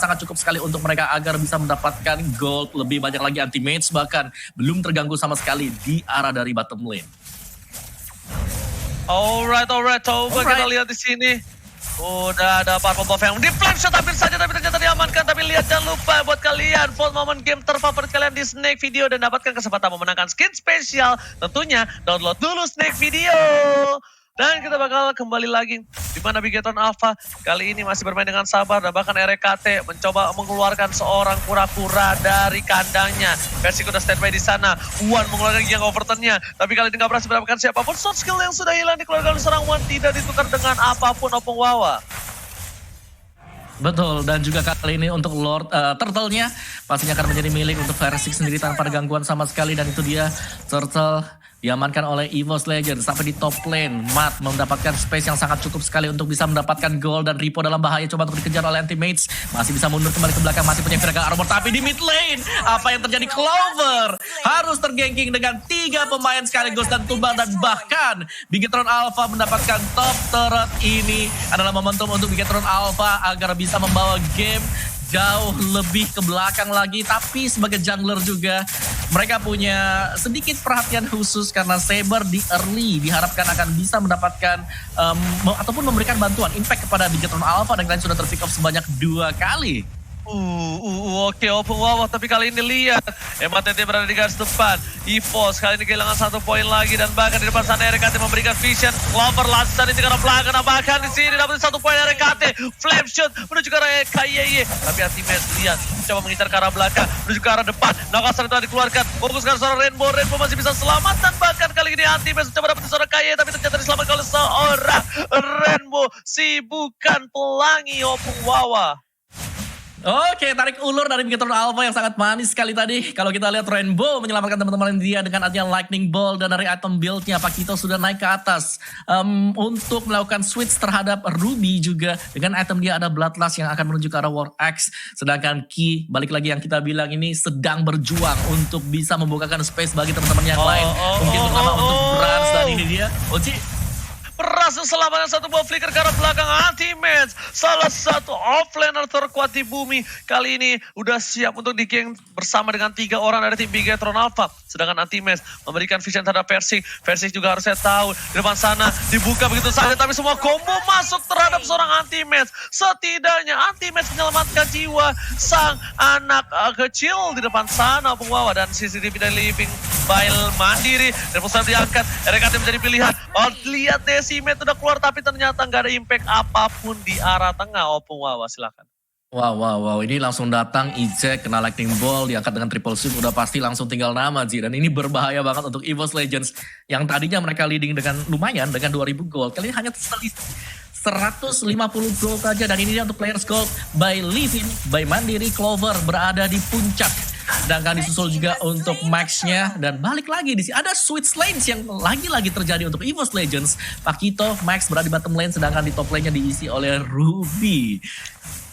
sangat cukup sekali untuk mereka agar bisa mendapatkan gold. Lebih banyak lagi anti-mates bahkan belum terganggu sama sekali di arah dari bottom lane. Alright. Coba kita lihat di sini. Udah ada Purple Buff yang di flame shot hampir saja tapi ternyata diamankan. Tapi lihat jangan lupa buat kalian vote momen game terfavorit kalian di Snake Video dan dapatkan kesempatan memenangkan skin spesial. Tentunya download dulu Snake Video. Dan kita bakal kembali lagi di mana Bigetron Alpha kali ini masih bermain dengan sabar dan bahkan RKT mencoba mengeluarkan seorang kura-kura dari kandangnya. Persik udah standby di sana. Wan mengeluarkan yang overturn-nya, tapi kali ini nggak berhasil mendapatkan siapapun. Short skill yang sudah hilang dikeluarkan oleh seorang Wan tidak ditukar dengan apapun Opung Wawa. Betul, dan juga kali ini untuk Lord Turtle-nya pastinya akan menjadi milik untuk Persik sendiri tanpa ada gangguan sama sekali. Dan itu dia Turtle diamankan oleh EVOS Legends sampai di top lane. Matt mendapatkan space yang sangat cukup sekali untuk bisa mendapatkan goal dan Ripo dalam bahaya coba untuk dikejar oleh anti-mates. Masih bisa mundur kembali ke belakang, masih punya Viraga Armor tapi di mid lane apa yang terjadi? Clover harus tergengking dengan 3 pemain sekaligus dan tumbang dan bahkan Bigetron Alpha mendapatkan top turret. Ini adalah momentum untuk Bigetron Alpha agar bisa membawa game jauh lebih ke belakang lagi. Tapi sebagai jungler juga mereka punya sedikit perhatian khusus karena Saber di early diharapkan akan bisa mendapatkan ataupun memberikan bantuan impact kepada Bigetron Alpha dan kalian sudah terpick off sebanyak 2 kali. Oke, Opung Wawa, tapi kali ini lihat MATT berada di garis depan. EVOS kali ini kehilangan 1 poin lagi dan bahkan di depan sana RKT memberikan vision. Clover lancar di tengah belakang, bahkan di sini dapat 1 poin RKT. Flame shot menuju ke arah KYY, tapi anti-match lihat coba mengincar ke arah belakang menuju ke arah depan. Nakasar itu dikeluarkan, fokuskan seorang Rainbow masih bisa selamat dan bahkan kali ini anti-match coba dapat seorang KYY tapi ternyata diselamatkan oleh seorang Rainbow, si bukan pelangi Opung Wawa. Oke, tarik ulur dari Bigetron Alpha yang sangat manis sekali tadi. Kalau kita lihat Rainbow menyelamatkan teman-teman dia dengan adanya Lightning Ball dan dari item build-nya Pakito sudah naik ke atas untuk melakukan switch terhadap Ruby juga. Dengan item dia ada Bloodlust yang akan menuju ke arah War Axe. Sedangkan Ki, balik lagi yang kita bilang ini sedang berjuang untuk bisa membukakan space bagi teman-teman yang lain. Mungkin terutama untuk Brans dan ini dia. Oci. Berhasil selamatkan 1 buah flicker ke arah belakang anti-match. Salah satu offlaner terkuat di bumi. Kali ini udah siap untuk di-gank bersama dengan 3 orang dari tim Bigetron Alpha. Sedangkan anti-match memberikan vision terhadap Persik. Persik juga harusnya tahu di depan sana dibuka begitu saja. Tapi semua combo masuk terhadap seorang anti-match. Setidaknya anti-match menyelamatkan jiwa sang anak kecil di depan sana Opung Wawa. Dan CCTV dari Living by Mandiri. Dan pusat diangkat. RKT menjadi pilihan. Oh, lihat deh. Simet udah keluar tapi ternyata nggak ada impact apapun di arah tengah. Opung Wawa silakan. Wow, ini langsung datang Ejek, kena Lightning Ball, diangkat dengan triple sweep, udah pasti langsung tinggal nama Ji. Dan ini berbahaya banget untuk EVOS Legends yang tadinya mereka leading dengan lumayan, dengan 2000 gold. Kali ini hanya selisih 150 gold saja dan ini dia untuk players gold by Living, by Mandiri. Clover berada di puncak. Sedangkan disusul juga untuk Max-nya dan balik lagi di sini ada switch lanes yang lagi-lagi terjadi untuk EVOS Legends. Pakito, Max berada di bottom lane sedangkan di top lane-nya diisi oleh Ruby.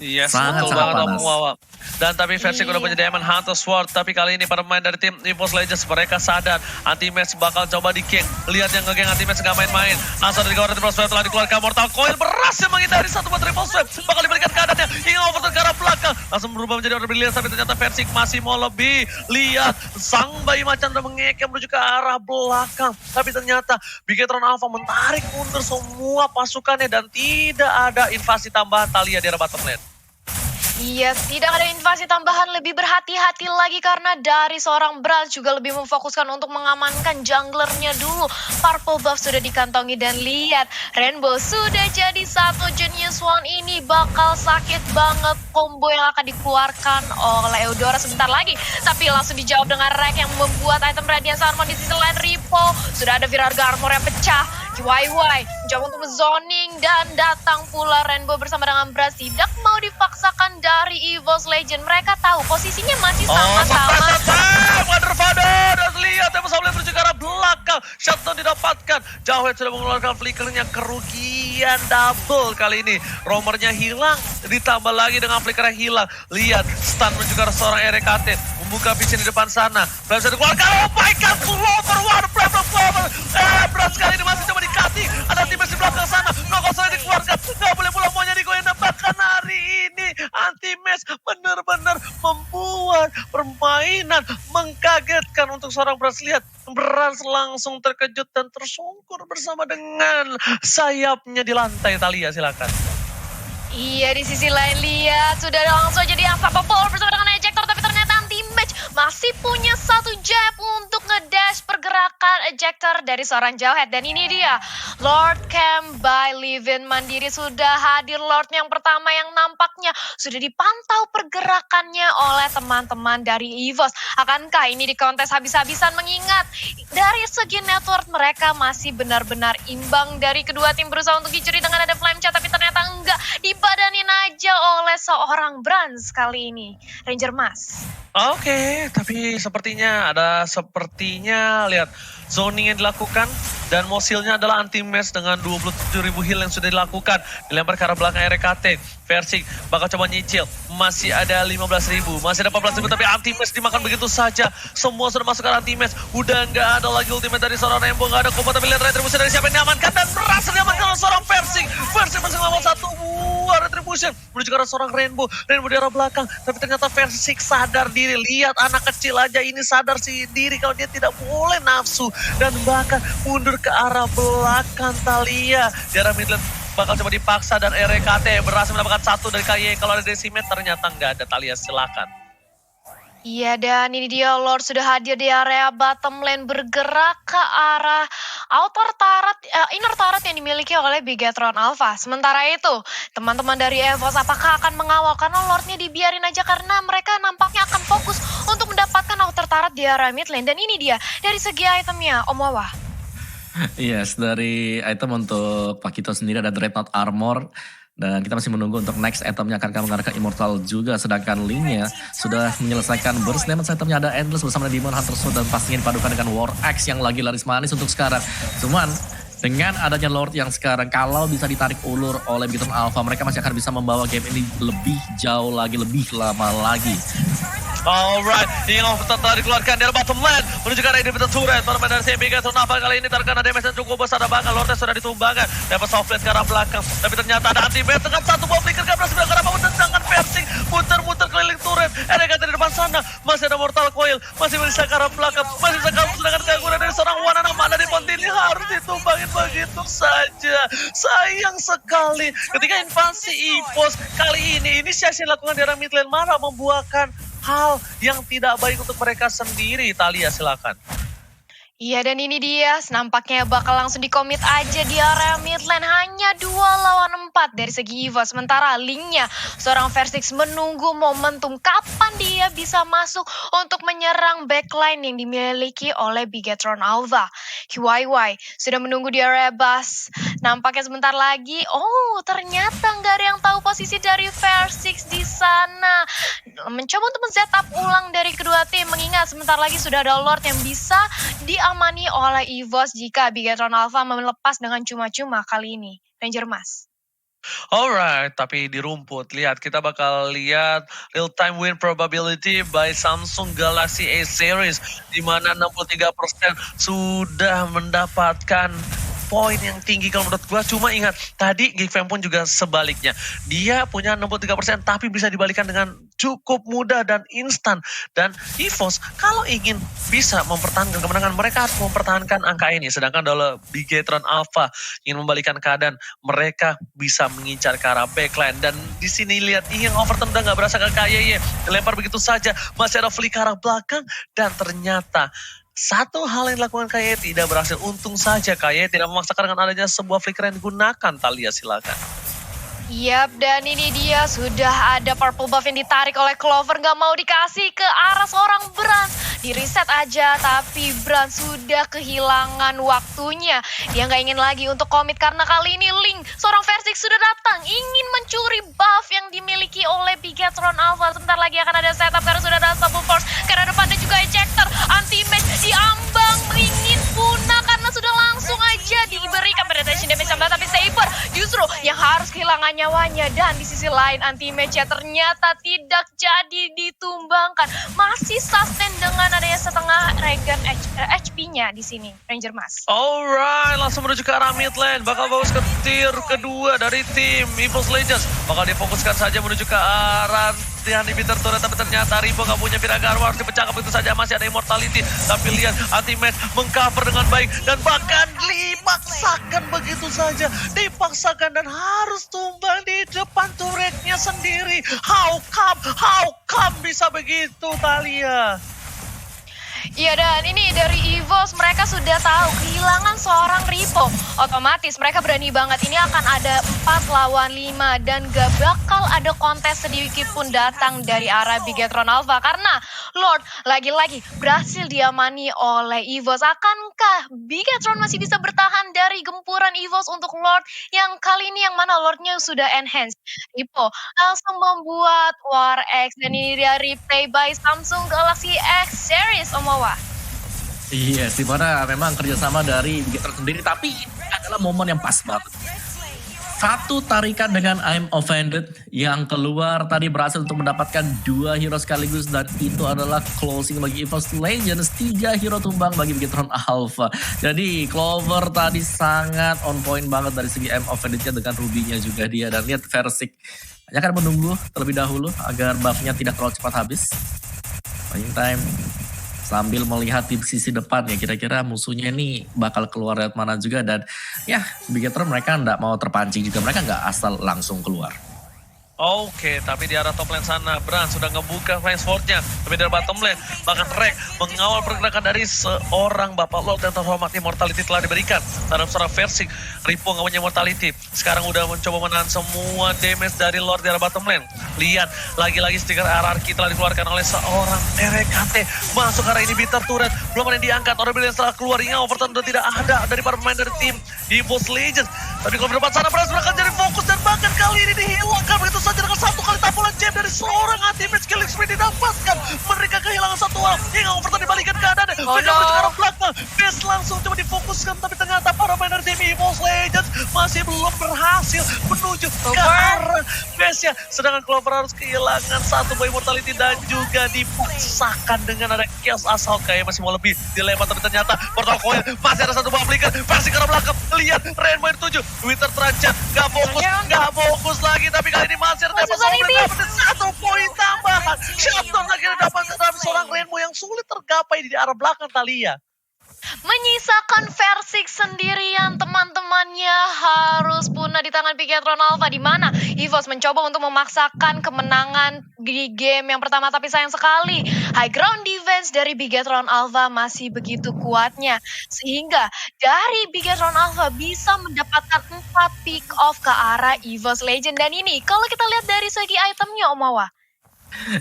Yes, sangat betul banget panas. Opung Wawa. Dan tapi versi udah punya Diamond Hunter Sword. Tapi kali ini para pemain dari tim EVOS Legends mereka sadar anti-match bakal coba di-gank. Lihat yang nge-gank anti-match gak main-main. Langsung dari kawasan triple swipe telah dikeluarkan Mortal Coil. Berhasil menghindari 1 buat triple swipe. Bakal diberikan keadaannya. Ingin overturn ke arah belakang. Langsung berubah menjadi order brilliant. Tapi ternyata versi masih mau lebih. Lihat sang bayi macan udah mengekeh menuju ke arah belakang. Tapi ternyata Bigetron Alpha menarik mundur semua pasukannya. Dan tidak ada invasi tambahan Talia di arah bottom lane. Iya, tidak ada invasi tambahan, lebih berhati-hati lagi karena dari seorang Brans juga lebih memfokuskan untuk mengamankan junglernya dulu. Purple buff sudah dikantongi dan lihat Rainbow sudah jadi 1 Genius One. Ini bakal sakit banget combo yang akan dikeluarkan oleh Eudora sebentar lagi. Tapi langsung dijawab dengan Rek yang membuat item Radiance Armor. Di sisi lain Ripo, sudah ada Viraga Armor yang pecah. YY mencoba untuk zoning dan datang pula Rainbow bersama dengan Brans. Tidak mau dipaksakan dari EVOS Legend. Mereka tahu posisinya masih sama-sama. Father dan lihat yang bersama menuju ke arah belakang. Shutdown didapatkan. Jawed sudah mengeluarkan flickernya, kerugian double kali ini. Romernya hilang, ditambah lagi dengan flicker yang hilang. Lihat stun menuju ke arah seorang RKT. Membuka vision di depan sana. Brans sudah dikeluarkan. Oh my god, Clover, one Clover. Brans kali ini masih coba dikati. Ada tim di belakang sana. Nokos sudah dikeluarkan. Gak boleh pulang maunya digoyang dan bakal Dan hari ini Anti-Match benar-benar membuat permainan mengkagetkan untuk seorang Brans. Lihat, Brans langsung terkejut dan tersungkur bersama dengan sayapnya di lantai. Thalia, silakan. Iya, di sisi lain lihat sudah langsung jadi unstoppable bersama dengan ejector, tapi ternyata Anti-Match masih punya satu jab untuk ngedash pergerakan ejector dari seorang Jawhead. Dan ini dia, Lord Camp by Livin Mandiri sudah hadir. Lord yang pertama yang nampaknya sudah dipantau pergerakannya oleh teman-teman dari EVOS. Akankah ini di kontes habis-habisan, mengingat dari segi network mereka masih benar-benar imbang. Dari kedua tim berusaha untuk dicuri dengan ada flame chat, tapi ternyata enggak, dibadanin aja oleh seorang Brans kali ini, Ranger Mas. Oke, tapi sepertinya lihat zoning yang dilakukan dan mosilnya adalah Anti-Match dengan 27.000 heal yang sudah dilakukan. Dilempar ke arah belakang RKT. Versing bakal coba nyicil. Masih ada 15.000, masih ada 14.000, tapi Anti-Match dimakan begitu saja. Semua sudah masuk ke Anti-Match. Udah nggak ada lagi ultimate dari seorang Rainbow, nggak ada combo, tapi lihat retribusi dari siapa yang diamankan dan berhasil diamankan oleh seorang Versing. Versing masih melawan satu buah retribution menuju ke arah seorang Rainbow. Rainbow di arah belakang, tapi ternyata Versing sadar diri. Lihat anak kecil aja ini sadar diri kalau dia tidak boleh nafsu dan bahkan mundur ke arah belakang. Thalia di arah mid lane bakal coba dipaksa dan RKT berhasil mendapatkan satu dari KY. Kalau ada Decimet ternyata nggak ada. Thalia, silakan. Iya, dan ini dia Lord sudah hadir di area bottom lane, bergerak ke arah inner turret yang dimiliki oleh Bigetron Alpha. Sementara itu, teman-teman dari EVOS apakah akan mengawal? Karena Lordnya dibiarin aja karena mereka nampaknya akan fokus untuk mendapatkan outer turret di area mid lane. Dan ini dia dari segi itemnya, Om Wawa. Yes, dari item untuk Pakito sendiri ada Dreadnought Armor. Dan kita masih menunggu untuk next itemnya akan mengarahkan Immortal juga. Sedangkan Link-nya sudah menyelesaikan burst damage. Itemnya ada Endless bersama Demon Hunter Sword dan pastinya dipadukan dengan War Axe yang lagi laris manis untuk sekarang. Cuman dengan adanya Lord yang sekarang, kalau bisa ditarik ulur oleh Bigetron Alpha, mereka masih akan bisa membawa game ini lebih jauh lagi, lebih lama lagi. Alright, ini telah dikeluarkan dari bottom lane menuju ke arah inhibitor turret. Permain dari CMB Bigetron Alpha kali ini terkena damage yang cukup besar, bahkan Lordnya sudah ditumbangkan. Dapat soft lane ke arah belakang, tapi ternyata ada Anti-Match dengan satu bom flicker gak berhasil ke arah bawah dan dengan Versing muter-muter keliling turret. RKT di depan sana, masih ada Mortal Coil, masih bisa ke arah belakang, masih bisa kabur sedangkan gangguan dari seorang Wanana mana di Pontini harus ditumbangin begitu saja. Sayang sekali ketika invasi EVOS kali ini inisiasi yang dilakukan di arah mid lane malah membuahkan hal yang tidak baik untuk mereka sendiri. Thalia, silakan. Iya, dan ini dia, nampaknya bakal langsung dikomit aja di area mid lane. Hanya 2 lawan 4 dari segi EVOS. Sementara Link-nya, seorang Versix menunggu momentum kapan dia bisa masuk untuk menyerang backline yang dimiliki oleh Bigetron Alpha. YY sudah menunggu di area bus. Nampaknya sebentar lagi, ternyata nggak ada yang tahu posisi dari Versix di sana. Mencoba untuk men-setup ulang dari kedua tim, mengingat sebentar lagi sudah ada Lord yang bisa diamani oleh EVOS jika Bigetron Alpha melepas dengan cuma-cuma kali ini. Ranger Mas. Alright, tapi di rumput, lihat kita bakal lihat real time win probability by Samsung Galaxy A series, di mana 63% sudah mendapatkan poin yang tinggi kalau menurut gua. Cuma ingat, tadi Geekfam pun juga sebaliknya. Dia punya 63% tapi bisa dibalikan dengan cukup mudah dan instan. Dan EVOS kalau ingin bisa mempertahankan kemenangan, mereka harus mempertahankan angka ini. Sedangkan kalau Bigetron Alpha ingin membalikan keadaan, mereka bisa mengincar ke arah backline. Dan di sini lihat, yang overturn udah gak berasa ke KYY. Dilempar begitu saja, masih ada flick ke arah belakang. Dan ternyata satu hal yang dilakukan KY tidak berhasil. Untung saja KY tidak memaksakan dengan adanya sebuah flicker yang digunakan. Thalia, silakan. Yap, dan ini dia sudah ada purple buff yang ditarik oleh Clover, gak mau dikasih ke arah seorang Brans. Di reset aja, tapi Brans sudah kehilangan waktunya. Dia gak ingin lagi untuk komit karena kali ini Link, seorang Versix sudah datang, ingin mencuri buff yang dimiliki oleh Bigetron Alpha. Sebentar lagi akan ada setup karena sudah ada Double Force. Karena depannya juga ejector, Anti-Match diambang, ingin punah karena sudah langsung aja diberikan penetration damage 19, tapi Saber justru yang harus kehilangan nyawanya. Dan di sisi lain anti-match-nya ternyata tidak jadi ditumbangkan. Masih sustain dengan adanya setengah regen HP-nya di sini, Ranger Mas. Alright, langsung menuju ke arah mid lane. Bakal bagus ke tier kedua dari tim EVOS Legends. Bakal difokuskan saja menuju ke arah inhibitor turret, tapi ternyata Ripo gak punya Viragarwa, harus dipecahkan begitu saja. Masih ada Immortality, tapi lihat Ultimate mengcover dengan baik dan bahkan dipaksakan begitu saja, dipaksakan dan harus tumbang di depan turretnya sendiri. How come bisa begitu, Thalia? Iya, dan ini dari EVOS mereka sudah tahu kehilangan seorang Ripo. Otomatis mereka berani banget, ini akan ada 4 lawan 5 dan gak bakal ada kontes sedikit pun datang dari arah Bigetron Alpha. Karena Lord lagi-lagi berhasil diamani oleh EVOS. Akankah Bigetron masih bisa bertahan dari gempuran EVOS untuk Lord yang kali ini yang mana Lordnya sudah enhance? Ripo langsung membuat War X dan ini dia replay by Samsung Galaxy X Series, Omawa. Yes, dimana memang kerjasama dari Bigetron sendiri, tapi ini adalah momen yang pas banget. Satu tarikan dengan I'm Offended yang keluar tadi berhasil untuk mendapatkan 2 hero sekaligus, dan itu adalah closing bagi EVOS Legends. 3 hero tumbang bagi Bigetron Alpha. Jadi Clover tadi sangat on point banget dari segi I'm Offended-nya dengan Ruby-nya juga dia. Dan lihat Versik hanya akan menunggu terlebih dahulu agar buff-nya tidak terlalu cepat habis. Meantime sambil melihat di sisi depan ya, kira-kira musuhnya ini bakal keluar lewat mana juga. Dan ya Bigetron mereka nggak mau terpancing juga, mereka nggak asal langsung keluar. Oke, tapi di arah top lane sana, Bran sudah ngebuka flank sword-nya. Tapi dari bottom lane, bahkan Rek mengawal pergerakan dari seorang Bapak Lord yang terhormat. Immortality telah diberikan terhadap seorang Versik. Ripo nggak punya Immortality. Sekarang udah mencoba menahan semua damage dari Lord di arah bottom lane. Lihat, lagi-lagi stiker RRQ telah dikeluarkan oleh seorang RKT. Masuk arah inhibitor turret, belum ada yang diangkat. Orang yang setelah keluar, hingga overturn sudah tidak ada dari para pemain dari tim EVOS Legends. Tapi kalau di depan sana, Bran akan jadi fokus dan bahkan kali ini dihilangkan begitu saja dengan 1 kali tapulan jab dari seorang anti-match. Killing spree didapatkan. Mereka kehilangan 1 orang. Hingga overturn dibalikan keadaannya. Mereka menuju ke arah belakang. Base langsung coba difokuskan, tapi ternyata para pemain dari tim EVOS Legends masih belum berhasil menuju ke arah base-nya. Sedangkan Clover harus kehilangan 1 buah Immortality dan juga dipaksakan dengan ada Chaos Assault. Kayak masih mau lebih dilempar, tapi ternyata Portal Coil masih ada 1 buah flicker. Pasti ke arah belakang. Lihat, Rainbow dituju. Winter terancam. Gak fokus lagi. Tapi kali ini masih ada dapat 1 poin tambahan. Shutdown akhirnya dapat dari seorang Rainbow yang sulit tergapai di arah belakang, Thalia. Menyisakan Versik sendirian, teman-temannya harus punah di tangan Bigetron Alpha, di mana EVOS mencoba untuk memaksakan kemenangan di game yang pertama, tapi sayang sekali high ground defense dari Bigetron Alpha masih begitu kuatnya sehingga dari Bigetron Alpha bisa mendapatkan 4 pick off ke arah EVOS Legend. Dan ini kalau kita lihat dari segi itemnya, Omawa,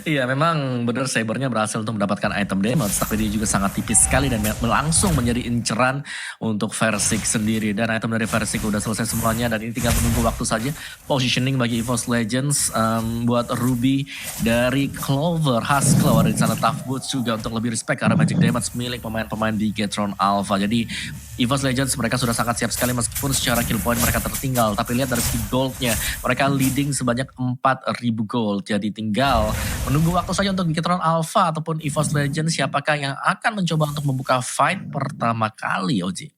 Iya, memang benar Sabernya berhasil untuk mendapatkan item damage, tapi dia juga sangat tipis sekali dan langsung menjadi inceran untuk Versik sendiri. Dan item dari Versik udah selesai semuanya dan ini tinggal menunggu waktu saja. Positioning bagi EVOS Legends buat Ruby dari Clover, Husklaw ada di sana, Tough Boots juga untuk lebih respect karena magic damage milik pemain-pemain di Bigetron Alpha. Jadi EVOS Legends mereka sudah sangat siap sekali meskipun secara kill point mereka tertinggal. Tapi lihat dari segi goldnya, mereka leading sebanyak 4.000 gold. Jadi tinggal menunggu waktu saja untuk Bigetron Alpha ataupun EVOS Legends siapakah yang akan mencoba untuk membuka fight pertama kali, Oji.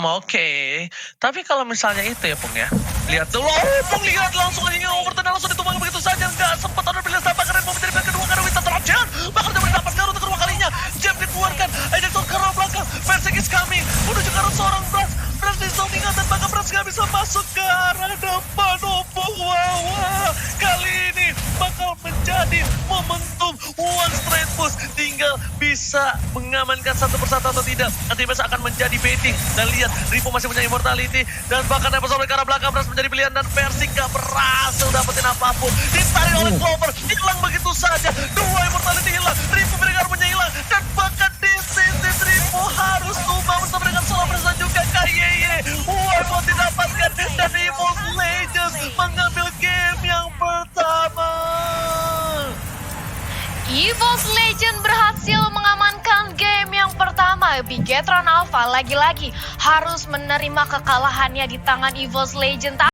Oke. Tapi kalau misalnya itu ya, Pung ya. Lihat dulu, Pung lihat langsung hingga overturn langsung ditumbang begitu saja. Nggak sempat ada pilihan tambah karena mau menjadi pilihan kedua karena Winter Trojan. Bahkan dia mendapatkan untuk kedua kalinya. Jab dikeluarkan, Ejector ke arah belakang. Versik is coming. Menuju ke arah seorang Brans. Brans di zoningan dan bahkan Brans nggak bisa masuk ke arah depan. Wah. Kali ini bakal menjadi momentum one straight push. Tinggal bisa mengamankan satu persatu atau tidak. Nanti Mas akan menjadi baiting. Dan lihat, Ripo masih punya Immortality. Dan bahkan Nepal sampai ke arah belakang Brans menjadi pilihan. Dan Versik gak berhasil dapetin apapun. Ditarik oleh Clover. Hilang begitu saja. 2 Immortality hilang. Ripo Viragarwanya hilang. Dan bahkan di sini Ripo harus tumbang bersama dengan Solar Presa juga KYY. Waifu didapatkan. Dan EVOS Legends mengambil game yang pertama. EVOS Legend berhasil mengamankan game yang pertama. pertama, Bigetron Alpha lagi-lagi harus menerima kekalahannya di tangan EVOS Legend.